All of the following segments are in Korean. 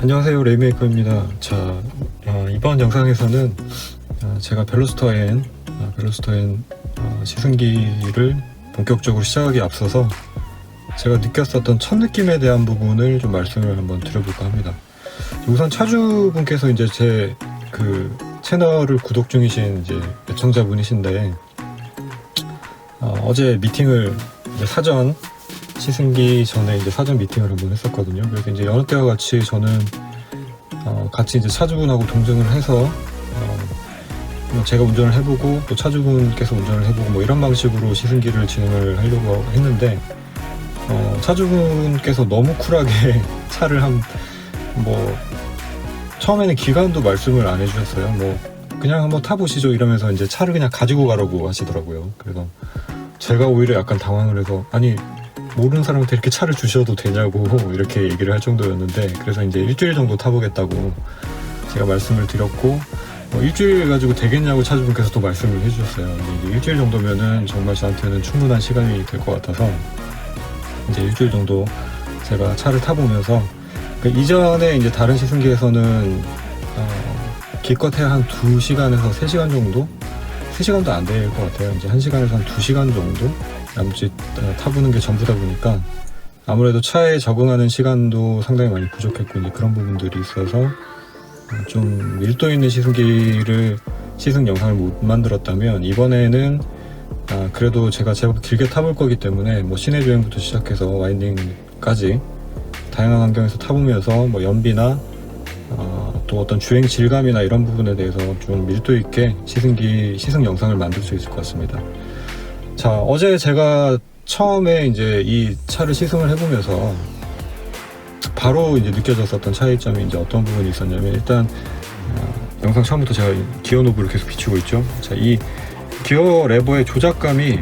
안녕하세요, 레이메이커입니다. 자, 이번 영상에서는 제가 벨로스터 N 시승기를 본격적으로 시작하기 앞서서 제가 느꼈었던 첫 느낌에 대한 부분을 좀 말씀을 한번 드려볼까 합니다. 우선 차주분께서 이제 제 그 채널을 구독 중이신 이제 애청자분이신데 어제 미팅을 이제 사전 시승기 전에 이제 사전 미팅을 한번 했었거든요. 그래서 이제 여느 때와 같이 저는 같이 이제 차주분하고 동승을 해서 제가 운전을 해보고 또 차주분께서 운전을 해보고 뭐 이런 방식으로 시승기를 진행을 하려고 했는데 차주분께서 너무 쿨하게 차를 처음에는 기간도 말씀을 안 해주셨어요. 뭐 그냥 한번 타보시죠 이러면서 이제 차를 그냥 가지고 가라고 하시더라고요. 그래서 제가 오히려 약간 당황을 해서 아니 모르는 사람한테 이렇게 차를 주셔도 되냐고 이렇게 얘기를 할 정도였는데, 그래서 이제 일주일 정도 타보겠다고 제가 말씀을 드렸고 일주일 가지고 되겠냐고 차주분께서 또 말씀을 해주셨어요. 근데 이제 일주일 정도면은 정말 저한테는 충분한 시간이 될 것 같아서 이제 일주일 정도 제가 차를 타보면서 이전에 이제 다른 시승기에서는 기껏해야 한 2시간에서 3시간 정도? 3시간도 안 될 것 같아요. 이제 1시간에서 한 2시간 정도 남짓 타보는 게 전부다 보니까 아무래도 차에 적응하는 시간도 상당히 많이 부족했고 이제 그런 부분들이 있어서 좀 밀도 있는 시승 영상을 못 만들었다면, 이번에는 그래도 제가 제법 길게 타볼 거기 때문에 뭐 시내 주행부터 시작해서 와인딩까지 다양한 환경에서 타보면서 뭐 연비나 또 어떤 주행 질감이나 이런 부분에 대해서 좀 밀도 있게 시승 영상을 만들 수 있을 것 같습니다. 자, 어제 제가 처음에 이제 이 차를 시승을 해보면서 바로 이제 느껴졌었던 차이점이 이제 어떤 부분이 있었냐면, 일단 영상 처음부터 제가 기어 노브를 계속 비추고 있죠. 자, 이 기어 레버의 조작감이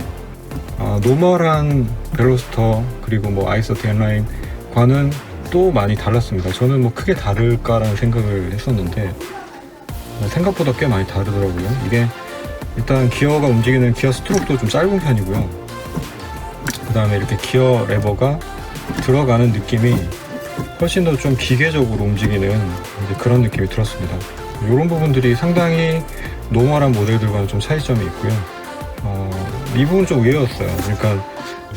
노멀한 벨로스터 그리고 뭐 아이서트 N라인과는 또 많이 달랐습니다. 저는 뭐 크게 다를까라는 생각을 했었는데 생각보다 꽤 많이 다르더라고요. 이게 일단 기어가 움직이는 기어 스트로크도 좀 짧은 편이고요. 그 다음에 이렇게 기어 레버가 들어가는 느낌이 훨씬 더 좀 기계적으로 움직이는 이제 그런 느낌이 들었습니다. 이런 부분들이 상당히 노멀한 모델들과는 좀 차이점이 있고요. 이 부분 좀 의외였어요. 그러니까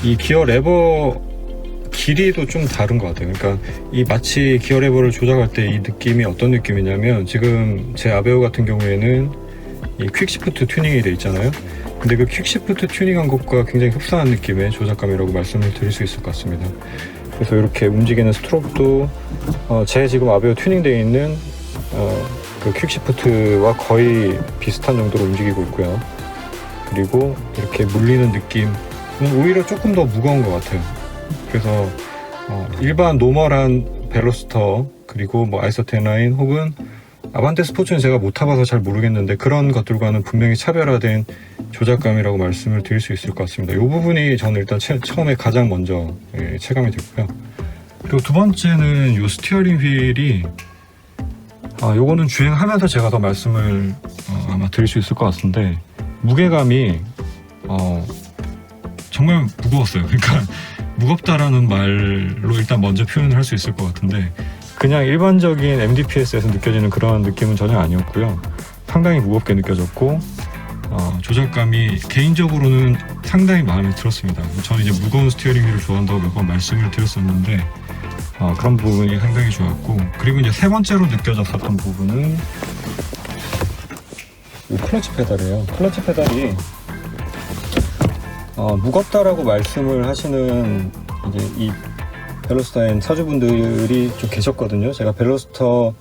이 기어 레버 길이도 좀 다른 것 같아요. 그러니까 이 마치 기어 레버를 조작할 때 이 느낌이 어떤 느낌이냐면, 지금 제 아베오 같은 경우에는 이 퀵시프트 튜닝이 돼 있잖아요. 근데 그 퀵시프트 튜닝한 것과 굉장히 흡사한 느낌의 조작감이라고 말씀을 드릴 수 있을 것 같습니다. 그래서 이렇게 움직이는 스트로크도 제 지금 아베오 튜닝되어 있는 그 퀵시프트와 거의 비슷한 정도로 움직이고 있고요. 그리고 이렇게 물리는 느낌은 오히려 조금 더 무거운 것 같아요. 그래서 일반 노멀한 벨로스터 그리고 뭐 아이서트 N라인 혹은 아반떼 스포츠는 제가 못 타봐서 잘 모르겠는데 그런 것들과는 분명히 차별화된 조작감이라고 말씀을 드릴 수 있을 것 같습니다. 이 부분이 저는 일단 처음에 가장 먼저 체감이 됐고요. 그리고 두 번째는 이 스티어링 휠이 요거는 주행하면서 제가 더 말씀을 아마 드릴 수 있을 것 같은데, 무게감이 정말 무거웠어요. 그러니까 무겁다라는 말로 일단 먼저 표현을 할 수 있을 것 같은데, 그냥 일반적인 MDPS에서 느껴지는 그런 느낌은 전혀 아니었고요. 상당히 무겁게 느껴졌고 조작감이 개인적으로는 상당히 마음에 들었습니다. 저는 이제 무거운 스티어링 휠을 좋아한다고 몇 번 말씀을 드렸었는데 그런 부분이 상당히 좋았고, 그리고 이제 세 번째로 느껴졌었던 부분은 이 클러치 페달이에요. 클러치 페달이 무겁다라고 말씀을 하시는 이제 이 벨로스터 N 차주분들이 좀 계셨거든요. 제가 벨로스터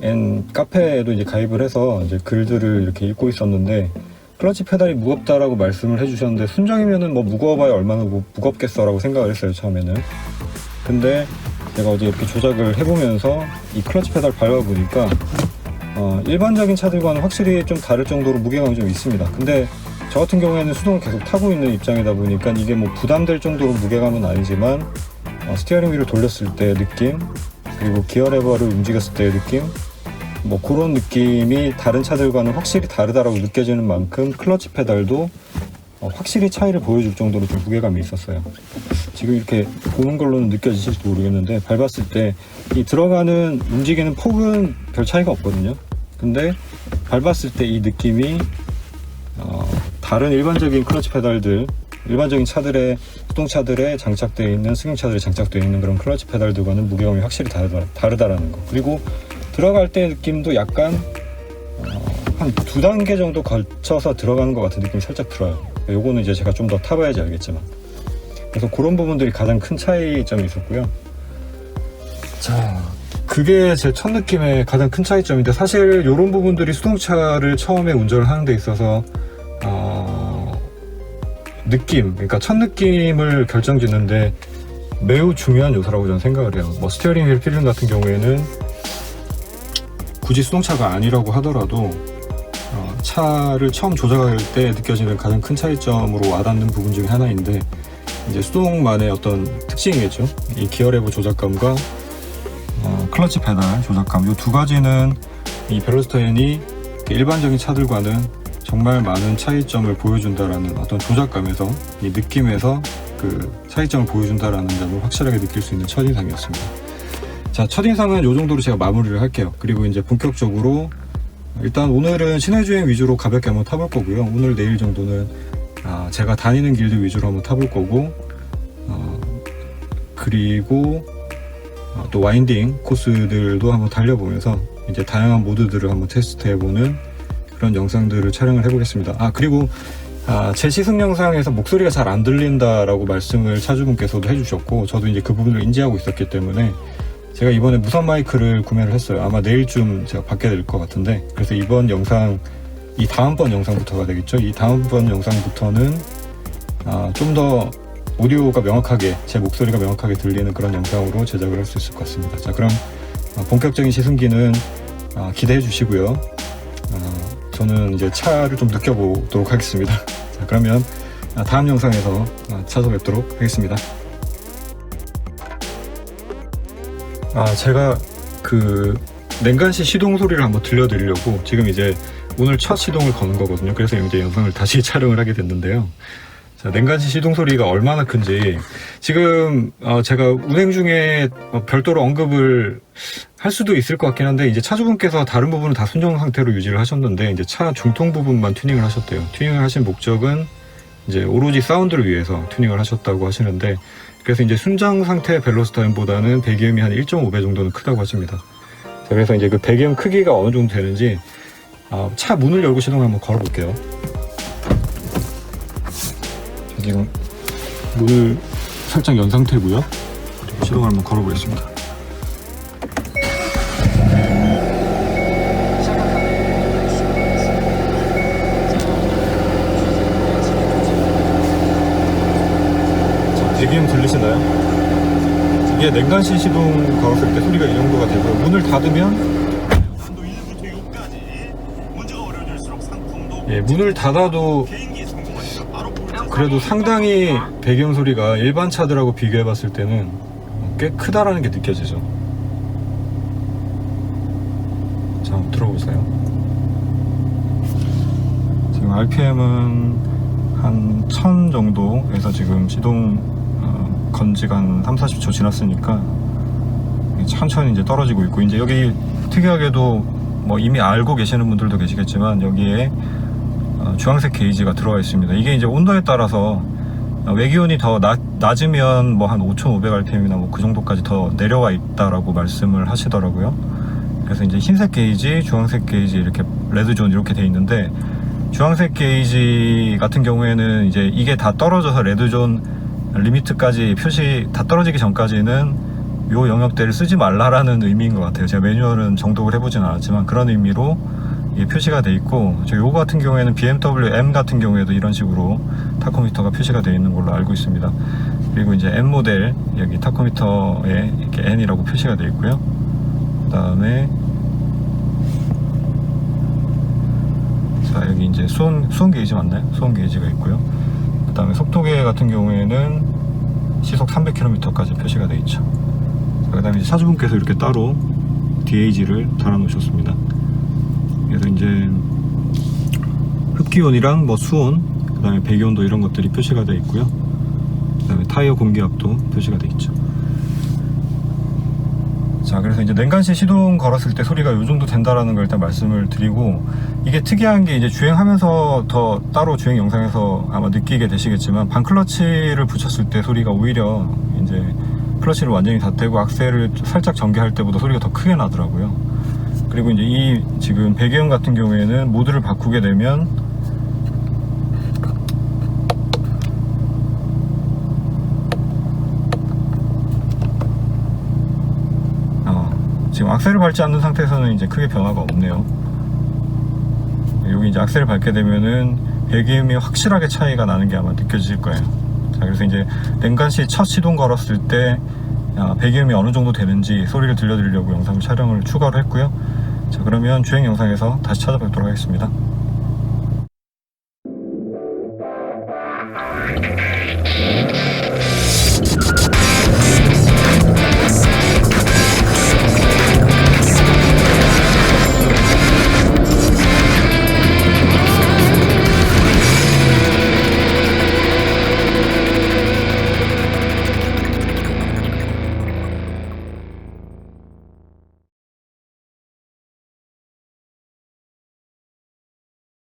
N 카페에도 이제 가입을 해서 이제 글들을 이렇게 읽고 있었는데, 클러치 페달이 무겁다라고 말씀을 해주셨는데, 순정이면은 뭐 무거워봐야 얼마나 무겁겠어라고 생각을 했어요, 처음에는. 근데 제가 어제 이렇게 조작을 해보면서 이 클러치 페달 밟아보니까 일반적인 차들과는 확실히 좀 다를 정도로 무게감이 좀 있습니다. 근데 저 같은 경우에는 수동을 계속 타고 있는 입장이다 보니까 이게 뭐 부담될 정도로 무게감은 아니지만 스티어링 휠을 돌렸을 때의 느낌, 그리고 기어 레버를 움직였을 때의 느낌, 뭐 그런 느낌이 다른 차들과는 확실히 다르다라고 느껴지는 만큼 클러치 페달도 확실히 차이를 보여줄 정도로 좀 무게감이 있었어요. 지금 이렇게 보는 걸로는 느껴지실지 모르겠는데 밟았을 때 이 들어가는 움직이는 폭은 별 차이가 없거든요. 근데 밟았을 때 이 느낌이 다른 일반적인 클러치 페달들, 일반적인 차들의, 수동차들에 장착되어 있는, 승용차들에 장착되어 있는 그런 클러치 페달들과는 무게감이 확실히 다르다라는 거. 그리고 들어갈 때 느낌도 약간 한 2단계 정도 걸쳐서 들어가는 것 같은 느낌이 살짝 들어요. 요거는 이제 제가 좀 더 타봐야지 알겠지만. 그래서 그런 부분들이 가장 큰 차이점이 있었고요. 자, 그게 제 첫 느낌의 가장 큰 차이점인데, 사실 이런 부분들이 수동차를 처음에 운전을 하는 데 있어서 느낌, 그러니까 첫 느낌을 결정짓는데 매우 중요한 요소라고 저는 생각을 해요. 뭐 스티어링 휠 필름 같은 경우에는 굳이 수동차가 아니라고 하더라도 차를 처음 조작할 때 느껴지는 가장 큰 차이점으로 와닿는 부분 중에 하나인데, 이제 수동만의 어떤 특징이겠죠. 이 기어 레버 조작감과 클러치 페달 조작감, 이 두 가지는 이 벨로스터 N이 일반적인 차들과는 정말 많은 차이점을 보여준다라는 어떤 조작감에서, 이 느낌에서 그 차이점을 보여준다라는 점을 확실하게 느낄 수 있는 첫인상이었습니다. 자, 첫인상은 이 정도로 제가 마무리를 할게요. 그리고 이제 본격적으로 일단 오늘은 시내주행 위주로 가볍게 한번 타볼 거고요. 오늘 내일 정도는 제가 다니는 길들 위주로 한번 타볼 거고, 그리고 또 와인딩 코스들도 한번 달려보면서 이제 다양한 모드들을 한번 테스트해보는 그런 영상들을 촬영을 해보겠습니다. 그리고 제 시승 영상에서 목소리가 잘 안 들린다라고 말씀을 차주분께서도 해주셨고, 저도 이제 그 부분을 인지하고 있었기 때문에 제가 이번에 무선 마이크를 구매를 했어요. 아마 내일쯤 제가 받게 될 것 같은데, 그래서 이번 영상, 이 다음번 영상부터가 되겠죠. 이 다음번 영상부터는 좀 더 오디오가 명확하게, 제 목소리가 명확하게 들리는 그런 영상으로 제작을 할 수 있을 것 같습니다. 자, 그럼 본격적인 시승기는 기대해 주시고요. 저는 이제 차를 좀 느껴보도록 하겠습니다. 자, 그러면 다음 영상에서 찾아뵙도록 하겠습니다. 제가 그 냉간시 시동 소리를 한번 들려드리려고 지금 이제 오늘 첫 시동을 거는 거거든요. 그래서 이제 영상을 다시 촬영을 하게 됐는데요. 자, 냉간시 시동 소리가 얼마나 큰지 지금 제가 운행 중에 별도로 언급을 할 수도 있을 것 같긴 한데, 이제 차주분께서 다른 부분은 다 순정 상태로 유지를 하셨는데 이제 차 중통 부분만 튜닝을 하셨대요. 튜닝을 하신 목적은 이제 오로지 사운드를 위해서 튜닝을 하셨다고 하시는데, 그래서 이제 순정 상태 벨로스터 N보다는 배기음이 한 1.5배 정도는 크다고 하십니다. 자, 그래서 이제 그 배기음 크기가 어느 정도 되는지 차 문을 열고 시동을 한번 걸어 볼게요. 지금 문을 살짝 연 상태고요. 그리고 시동을 한번 걸어 보겠습니다. 자, 배기음 들리시나요? 이게 냉간시 시동 걸었을 때 소리가 이 정도가 되고요. 문을 닫으면, 문을 닫아도 그래도 상당히 배기음 소리가 일반 차들하고 비교해 봤을 때는 꽤 크다라는 게 느껴지죠. 자, 한번 들어보세요. 지금 RPM은 한 1000 정도에서 지금 시동 건 지가 한 3-40초 지났으니까 천천히 이제 떨어지고 있고, 이제 여기 특이하게도 뭐 이미 알고 계시는 분들도 계시겠지만 여기에 주황색 게이지가 들어가 있습니다. 이게 이제 온도에 따라서 외기온이 더 낮으면 뭐 한 5500rpm이나 뭐 그 정도까지 더 내려와 있다라고 말씀을 하시더라고요. 그래서 이제 흰색 게이지, 주황색 게이지, 이렇게 레드존 이렇게 돼 있는데, 주황색 게이지 같은 경우에는 이제 이게 다 떨어져서 레드존 리미트까지 표시 다 떨어지기 전까지는 요 영역대를 쓰지 말라라는 의미인 것 같아요. 제가 매뉴얼은 정독을 해보진 않았지만 그런 의미로 이게 표시가 돼 있고, 요거 같은 경우에는 BMW M 같은 경우에도 이런 식으로 타코미터가 표시가 되어 있는 걸로 알고 있습니다. 그리고 이제 M 모델 여기 타코미터에 이렇게 N이라고 표시가 되어 있고요. 그 다음에 자, 여기 이제 수온 게이지 맞나요? 수온 게이지가 있고요. 그 다음에 속도계 같은 경우에는 시속 300km까지 표시가 되어 있죠. 그 다음에 차주분께서 이렇게 따로 DAG를 달아 놓으셨습니다. 그래서 이제 흡기온이랑 뭐 수온, 그 다음에 배기온도 이런 것들이 표시가 되어 있고요. 그 다음에 타이어 공기압도 표시가 되어 있죠. 자, 그래서 이제 냉간시 시동 걸었을 때 소리가 요 정도 된다라는 걸 일단 말씀을 드리고, 이게 특이한 게 이제 주행하면서 더 따로 주행 영상에서 아마 느끼게 되시겠지만, 반클러치를 붙였을 때 소리가 오히려 이제 클러치를 완전히 닫대고 악셀을 살짝 전개할 때보다 소리가 더 크게 나더라고요. 그리고 이제 이 지금 배기음 같은 경우에는 모드를 바꾸게 되면 지금 악셀을 밟지 않는 상태에서는 이제 크게 변화가 없네요. 여기 이제 악셀을 밟게 되면은 배기음이 확실하게 차이가 나는 게 아마 느껴질 거예요. 자, 그래서 이제 냉간시 첫 시동 걸었을 때 배기음이 어느 정도 되는지 소리를 들려드리려고 영상을 촬영을 추가로 했고요. 자, 그러면 주행 영상에서 다시 찾아뵙도록 하겠습니다.